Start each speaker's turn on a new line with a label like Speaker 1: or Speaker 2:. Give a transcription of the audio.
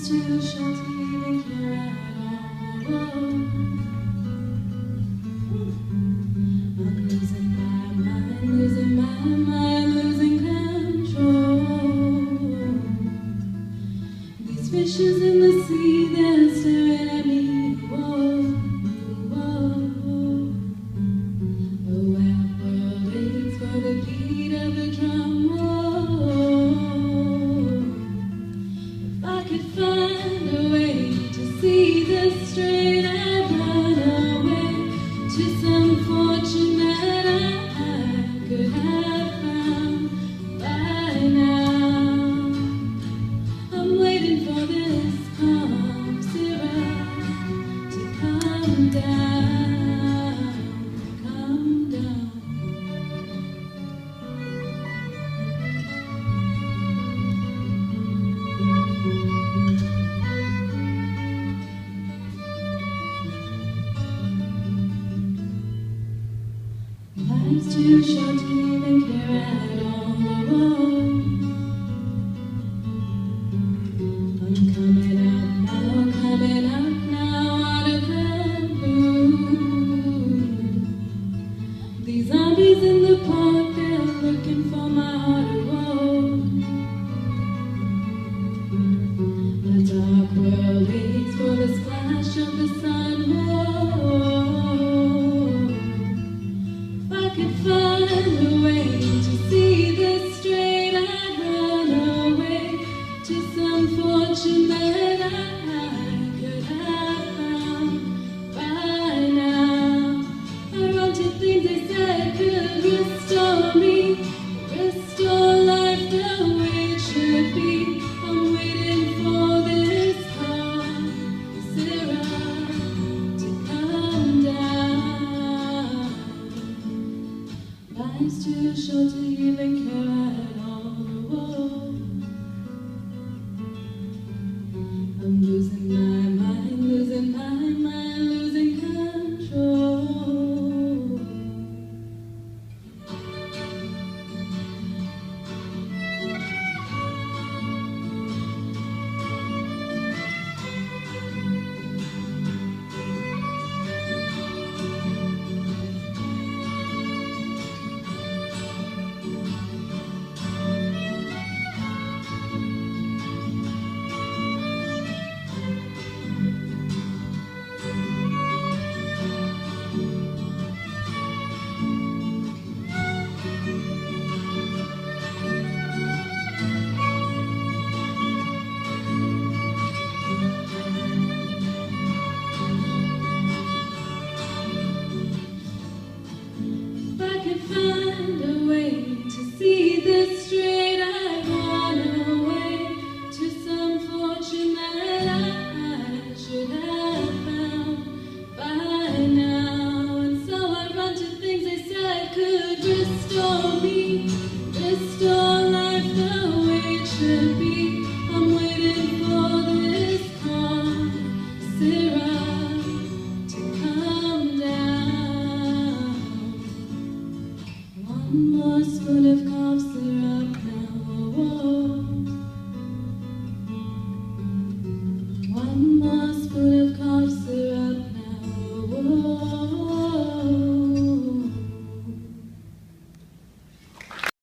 Speaker 1: Life's too short to even care at all. I'm losing my mind, losing my mind, losing control. These fishes in the sea, they're staring at me. Whoa, whoa. The wet world aches for the beat of the drum. If I could find a way to see this straight, I'd run away to some fortune that I could have found by now. I'm waiting for this calm syrup to come down, come down. Life's too short to even care at all. I'm coming up now out of the blue. These zombies in the park, they're looking for my heart. The dark world waits for the splash of the sun. If I could find a way to see this straight, I'd run away to some fortune that I could have found by now. I run to things they said could restore me, restore life the way it should be. I'm waiting for this calm syrup to come down. Life's too short to even care at all. I'm losing my mind, losing my mind, losing control. Find a way to see this straight, I'd run away to some fortune that I should have found by now. And so I run to things they said could restore me, restore life the way it should be. I'm waiting for this calm syrup to come down. One more